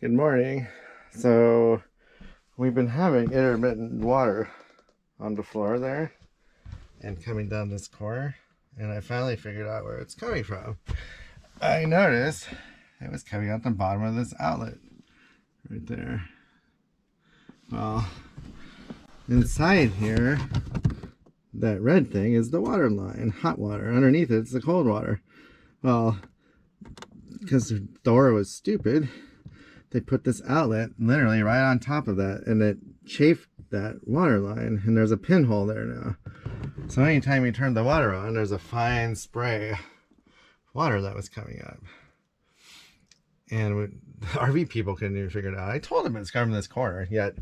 Good morning. So we've been having intermittent water on the floor there and coming down this corner, and I finally figured out where it's coming from. I noticed it was coming out the bottom of this outlet right there. Well, inside here, that red thing is the water line, hot water. Underneath it's the cold water. Well, because the door was stupid, they put this outlet literally right on top of that, and it chafed that water line, and there's a pinhole there now. So anytime you turn the water on, there's a fine spray of water that was coming up. And the RV people couldn't even figure it out. I told them it's coming from this corner, yet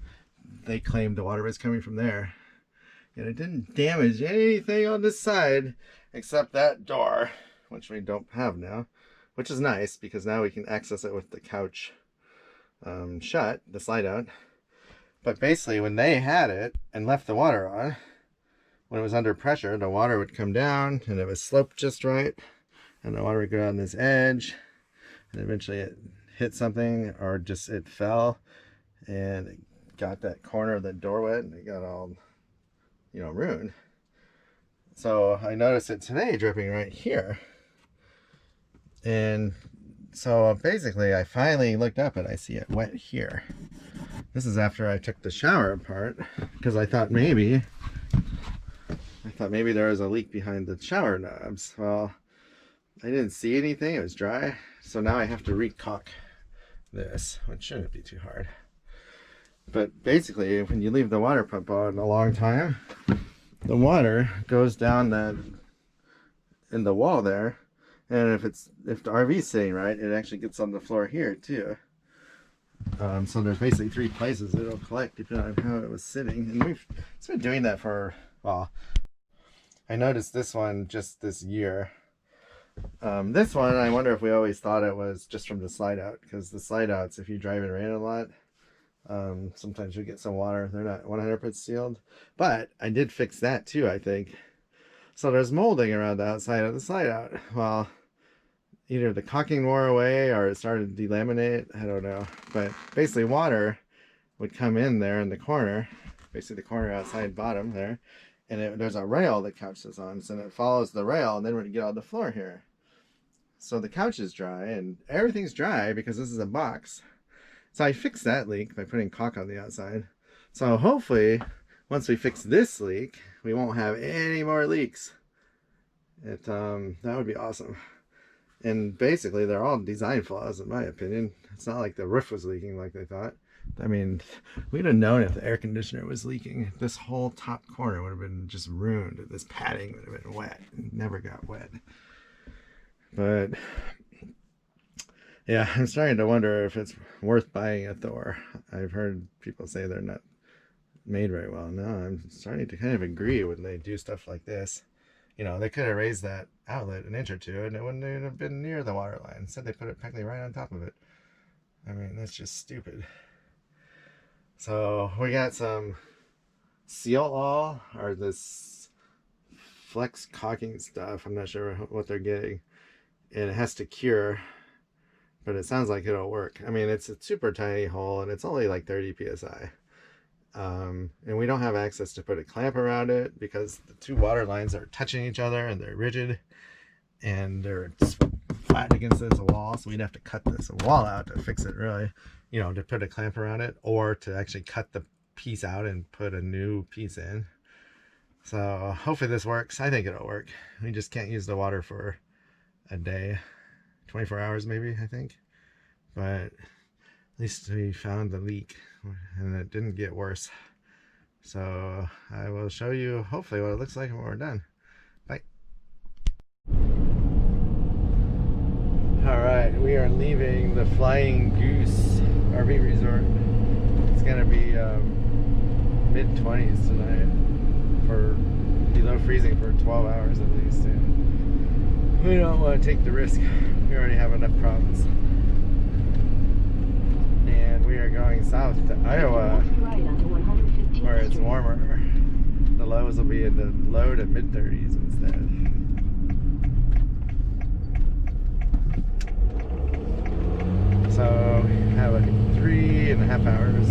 they claimed the water was coming from there. And it didn't damage anything on this side except that door, which we don't have now, which is nice because now we can access it with the couch shut, the slide out. But basically when they had it and left the water on, when it was under pressure, the water would come down and it was sloped just right, and the water would go down this edge, and eventually it hit something, or just it fell and it got that corner of the door wet, and it got all, ruined. So I noticed it today dripping right here. And so basically I finally looked up and I see it wet here. This is after I took the shower apart, because I thought maybe there was a leak behind the shower knobs. Well, I didn't see anything. It was dry. So now I have to re-caulk this, which shouldn't be too hard. But basically, when you leave the water pump on a long time, the water goes down in the wall there. And if the RV's sitting right, it actually gets on the floor here too. So there's basically 3 places it'll collect depending on how it was sitting. And it's been doing that for, well, I noticed this one just this year. This one, I wonder if we always thought it was just from the slide out, because the slide outs, if you drive in rain a lot, sometimes you get some water. They're not 100% sealed, but I did fix that too, I think. So there's molding around the outside of the slide out. Well, either the caulking wore away or it started to delaminate, I don't know. But basically water would come in there in the corner, basically the corner outside bottom there, and there's a rail the couch is on, so it follows the rail, and then we're gonna get on the floor here. So the couch is dry and everything's dry because this is a box. So I fixed that leak by putting caulk on the outside. So hopefully once we fix this leak, we won't have any more leaks. That would be awesome. And basically they're all design flaws in my opinion. It's not like the roof was leaking like they thought. I mean, we'd have known if the air conditioner was leaking. This whole top corner would have been just ruined. This padding would have been wet. It never got wet. But yeah, I'm starting to wonder if it's worth buying a Thor. I've heard people say they're not made very well. No, I'm starting to kind of agree when they do stuff like this. They could have raised that outlet an inch or two and it wouldn't even have been near the water line. Instead, they put it practically right on top of it. I mean, that's just stupid. So we got some seal all, or this flex caulking stuff. I'm not sure what they're getting. And it has to cure, but it sounds like it'll work. I mean, it's a super tiny hole and it's only like 30 psi. And we don't have access to put a clamp around it because the 2 water lines are touching each other and they're rigid and they're flat against this wall. So we'd have to cut this wall out to fix it, really, to put a clamp around it, or to actually cut the piece out and put a new piece in. So hopefully this works. I think it'll work. We just can't use the water for a day, 24 hours maybe, I think. But at least we found the leak and it didn't get worse. So I will show you hopefully what it looks like when we're done. Bye. Alright, we are leaving the Flying Goose RV resort. It's gonna be mid-20s tonight, for below freezing for 12 hours at least, and we don't want to take the risk. We already have enough problems. And we are going south to Iowa, where it's warmer. The lows will be in the low to mid-30s instead. So we have like 3.5 hours.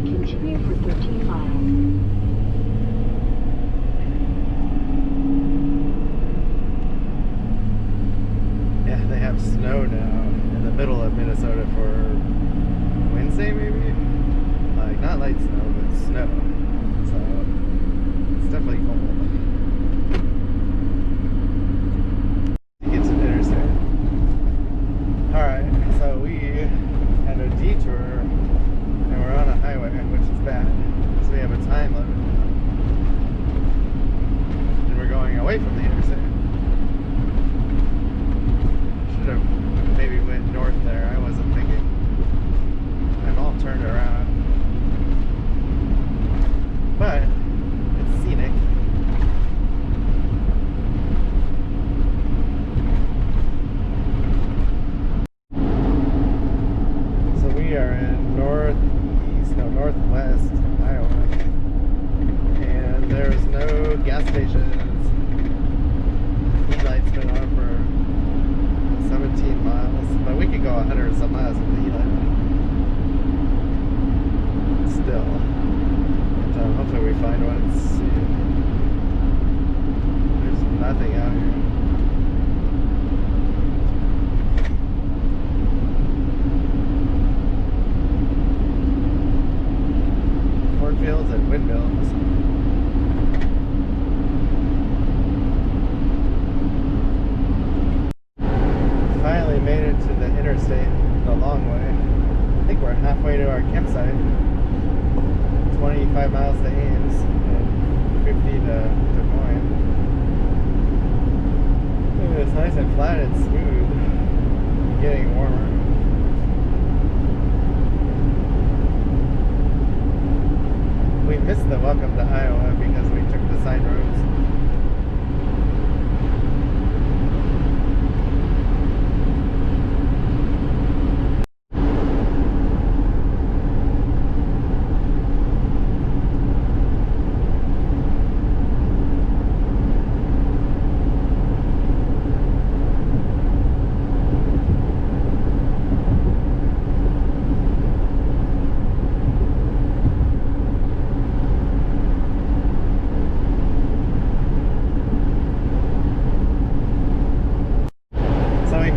Continue for 13 miles. Yeah, they have snow now in the middle of Minnesota for Wednesday, maybe? Like, not light snow, but snow. So, it's definitely cold. To get to the interstate. Alright, so we had a detour and we're on a highway, which is bad. So we have a time limit. And we're going away from the interstate. Should have maybe went north there. I wasn't thinking. I'm all turned around. But it's scenic. So we are in northwest Iowa. And there's no gas stations. Headlights been on for 17 miles, but we could go 100 some miles with the headlight on. Still, but, hopefully we find one. There's nothing out here. Cornfields and windmills. Finally made it to the interstate the long way. I think we're halfway to our campsite. 25 miles to Ames and 50 to Des Moines. It's nice and flat and smooth. Getting warmer. We missed the welcome to Iowa because we took the side roads.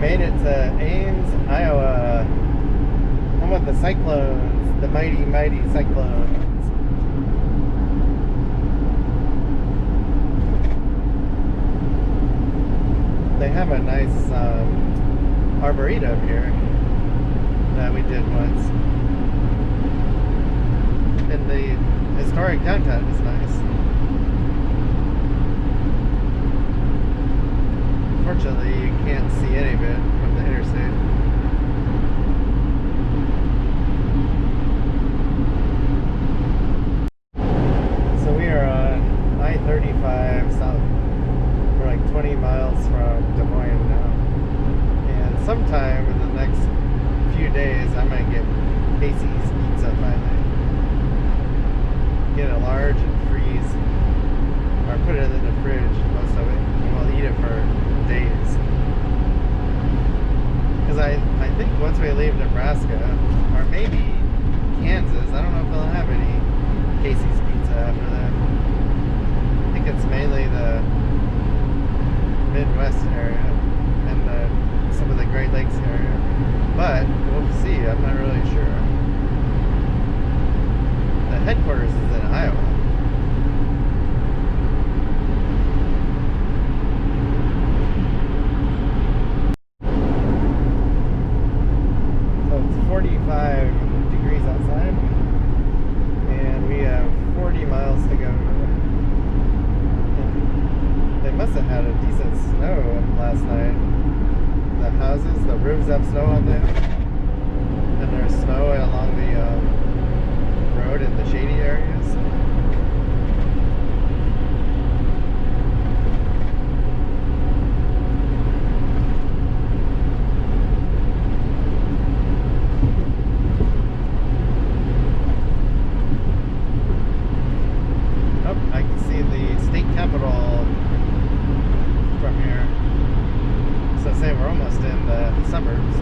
Made it to Ames, Iowa. Home of the Cyclones, the mighty, mighty Cyclones. They have a nice arboretum here that we did once. And the historic downtown is nice. Unfortunately, you can't see any of it from the interstate. So we are on I-35 south. We're like 20 miles from Des Moines now. And sometime in the next few days, I might get Casey's pizza finally. Get it large and freeze. Or put it in the fridge, most of it. And we'll eat it for days. Because I think once we leave Nebraska, or maybe Kansas, I don't know if they'll have any Casey's pizza after that. I think it's mainly the Midwest area and some of the Great Lakes area. But we'll see, I'm not really sure. The headquarters is in Iowa. So it's 45 degrees outside, and we have 40 miles to go. They must have had a decent snow last night. The houses, the roofs have snow on them, and there's snow along the road in the shady areas. Say we're almost in the suburbs.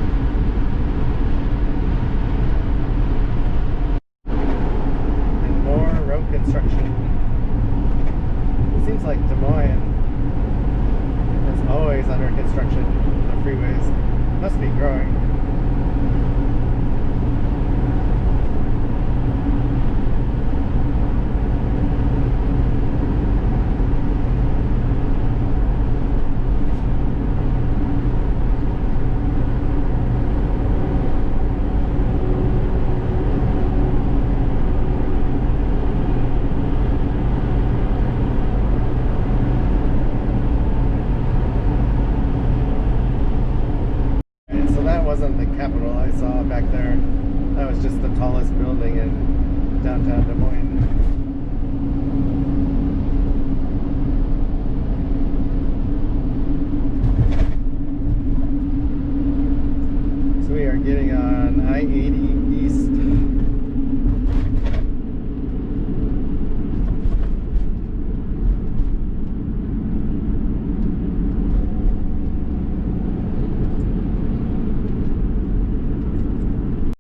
saw back there, that was just the tallest building in downtown Des Moines.